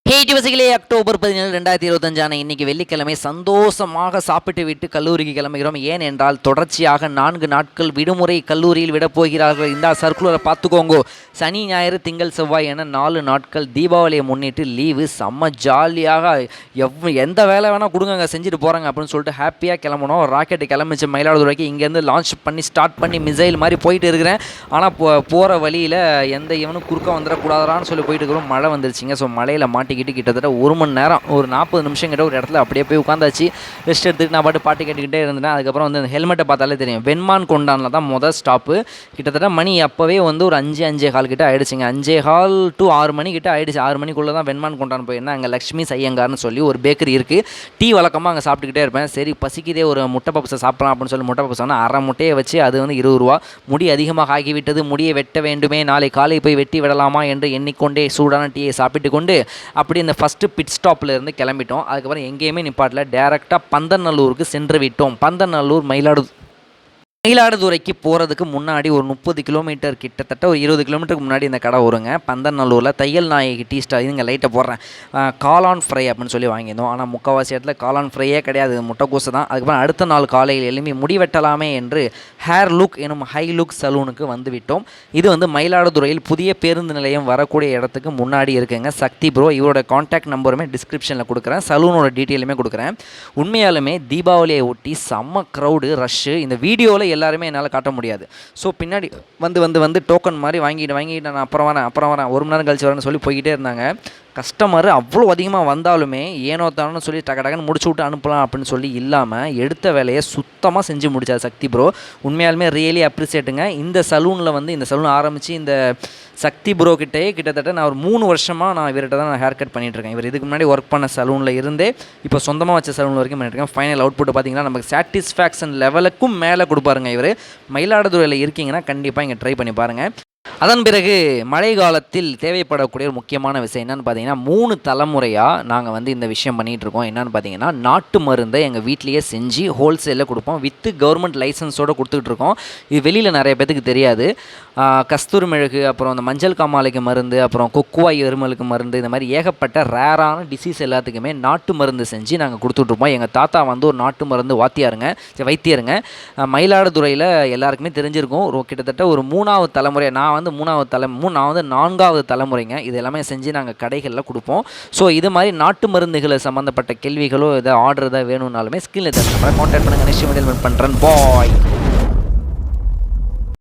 ஹேடிவசிகளே October 17 2025 இன்னைக்கு வெள்ளிக்கிழமை சந்தோஷமாக சாப்பிட்டு விட்டு கல்லூரிக்கு கிளம்புகிறோம். ஏன் என்றால் தொடர்ச்சியாக 4 நாட்கள் விடுமுறை கல்லூரியில் விடப்போகிறார்கள். இந்த சர்க்குலரை பார்த்துக்கோங்க. சனி ஞாயிறு திங்கள் செவ்வாய் என 4 நாட்கள் தீபாவளியை முன்னிட்டு லீவு. செம்ம ஜாலியாக எந்த வேலை வேணால் கொடுங்க செஞ்சுட்டு போகிறாங்க அப்படின்னு சொல்லிட்டு ஹாப்பியாக கிளம்பணும். ராக்கெட்டு கிளம்பிச்சு மயிலாடுதுறைக்கு. இங்கேருந்து லான்ச் பண்ணி ஸ்டார்ட் பண்ணி மிசைல் மாதிரி போயிட்டு இருக்கிறேன். ஆனால் போகிற வழியில் எந்த இவனும் குறுக்க வந்துடக்கூடாதான்னு சொல்லி போயிட்டு இருக்கிறோம். மழை வந்துருச்சுங்க. ஸோ மழையில் கிட்டத்தட்ட 1 மணி நேரம் ஒரு 40 நிமிஷம் கிட்ட ஒரு இடத்துல அப்படியே போய் உட்காந்தாச்சு. ரெஸ்ட் எடுத்துட்டு நான் பாட்டு பாட்டு கேட்டுக்கிட்டே இருந்தேன். அதுக்கப்புறம் வந்து ஹெல்மெட்டை பார்த்தாலே தெரியும், வெண்மான் கொண்டானில் தான் முதல் ஸ்டாப்பு. கிட்டத்தட்ட மணி அப்போவே வந்து ஒரு 5-5:15 கிட்ட ஆகிடுச்சிங்க. 5:15 to 6 மணி கிட்ட ஆகிடுச்சு. 6 மணிக்குள்ளே தான் வெண்மான் கொண்டான் போயிருந்தேன். அங்கே லக்ஷ்மி ஐயங்கார்னு சொல்லி ஒரு பேக்கரி இருக்குது. டீ வழக்கமாக அங்கே சாப்பிட்டுக்கிட்டே இருப்பேன். சரி பசிக்குதே ஒரு முட்டை பப்ஸை சாப்பிடலாம் அப்படின்னு சொல்லி முட்டை பப்ஸ் ஆனால் அரை முட்டையை வச்சு அது வந்து 20 ரூபா. முடி அதிகமாக ஆகிவிட்டது, முடியை வெட்ட வேண்டுமே, நாளை காலை போய் வெட்டி விடலாமா என்று எண்ணிக்கொண்டே சூடான டீயை சாப்பிட்டு கொண்டு அப்படி இந்த ஃபஸ்ட்டு பிட் ஸ்டாப்பில் இருந்து கிளம்பிட்டோம். அதுக்கப்புறம் எங்கேயுமே நிப்பாட்டில் டேரெக்டாக பந்தநல்லூருக்கு சென்று விட்டோம். பந்தநல்லூர் மயிலாடுதுறைக்கு போகிறதுக்கு முன்னாடி ஒரு 30 கிலோமீட்டர் கிட்டத்தட்ட ஒரு 20 கிலோமீட்டருக்கு முன்னாடி இந்த கடை வருங்க. பந்தநல்லூரில் தையல் நாயகி டீ ஸ்டால். இங்கே லைட்டை போடுறேன். காளான் ஃப்ரை அப்படின்னு சொல்லி வாங்கியிருந்தோம். ஆனால் முக்கால்வாசி இடத்துல காளான் ஃப்ரையே கிடையாது, முட்டைக்கூசு தான். அதுக்கப்புறம் அடுத்த நாள் காலையில் எழுப்பி முடி வெட்டலாமே என்று ஹேர் லுக் எனும் ஹை லுக் சலூனுக்கு வந்து விட்டோம். இது வந்து மயிலாடுதுறையில் புதிய பேருந்து நிலையம் வரக்கூடிய இடத்துக்கு முன்னாடி இருக்குங்க. சக்தி ப்ரோ, இவரோட கான்டாக்ட் நம்பருமே டிஸ்கிரிப்ஷனில் கொடுக்குறேன், சலூனோட டீட்டெயிலுமே கொடுக்குறேன். உண்மையாலுமே தீபாவளியை ஒட்டி செம்ம க்ரௌடு ரஷ்ஷு. இந்த வீடியோவில் எல்லாருமே என்னால் காட்ட முடியாது. ஸோ பின்னாடி வந்து டோக்கன் மாதிரி வாங்கிட்டு நான் அப்புறம் வரேன் 1 மணி நேரம் கழிச்சு வரேன்னு சொல்லி போய்கிட்டே இருந்தாங்க. கஸ்டமர் அவ்வளோ அதிகமாக வந்தாலுமே ஏனோ தானு சொல்லி டக்குன்னு முடிச்சு விட்டு அனுப்பலாம் அப்படின்னு சொல்லி இல்லாமல் எடுத்த வேலையை சுத்தமாக செஞ்சு முடிச்சார் சக்தி ப்ரோ. உண்மையாலுமே ரியலி அப்ரிசியேட்டுங்க. இந்த சலூன் ஆரம்பித்து இந்த சக்தி ப்ரோ கிட்டே கிட்டத்தட்ட நான் ஒரு 3 வருஷமாக நான் இவர்கிட்ட தான் ஹேர் கட் பண்ணிகிட்ருக்கேன். இவர் இதுக்கு முன்னாடி ஒர்க் பண்ண சலூனில் இருந்தே இப்போ சொந்தமாக வச்ச சலூன் வரைக்கும் பண்ணிட்டுருக்கேன். ஃபைனல் அவுட்புட் பார்த்திங்கன்னா நமக்கு சாட்டிஸ்ஃபேக்ஷன் லெவலுக்கும் மேலே கொடுப்பாருங்க இவர். மயிலாடுதுறையில் இருக்கீங்கன்னா கண்டிப்பாக இங்கே ட்ரை பண்ணி பாருங்கள். அதன் பிறகு மழை காலத்தில் தேவைப்படக்கூடிய ஒரு முக்கியமான விஷயம் என்னென்னு பார்த்தீங்கன்னா 3 தலைமுறையாக நாங்கள் வந்து இந்த விஷயம் பண்ணிகிட்ருக்கோம். என்னென்னு பார்த்தீங்கன்னா நாட்டு மருந்தை எங்கள் வீட்லேயே செஞ்சு ஹோல்சேலில் கொடுப்போம். வித்து கவர்மெண்ட் லைசன்ஸோடு கொடுத்துட்ருக்கோம். இது வெளியில் நிறைய பேத்துக்கு தெரியாது. கஸ்தூரி மெழுகு, அப்புறம் அந்த மஞ்சள் காமாலைக்கு மருந்து, அப்புறம் கொக்குவாய் எருமலுக்கு மருந்து, இந்த மாதிரி ஏகப்பட்ட ரேரான டிசீஸ் எல்லாத்துக்குமே நாட்டு மருந்து செஞ்சு நாங்கள் கொடுத்துட்ருப்போம். எங்கள் தாத்தா வந்து ஒரு நாட்டு மருந்து வைத்தியருங்க. மயிலாடுதுறையில் எல்லாருக்குமே தெரிஞ்சிருக்கும். கிட்டத்தட்ட ஒரு 3வது தலைமுறை. நான் வந்து 4வது தலைமுறைங்க. இது எல்லாமே செஞ்சு நாங்கள் கடைகளில் கொடுப்போம். ஸோ இது மாதிரி நாட்டு மருந்துகளை சம்மந்தப்பட்ட கேள்விகளோ இதை ஆர்டர் தான் வேணும்னாலுமே ஸ்கில் கான்டாக்ட் பண்ணுங்கள். நெக்ஸ்ட் மீடியல் பண்ணுறேன். பாய்.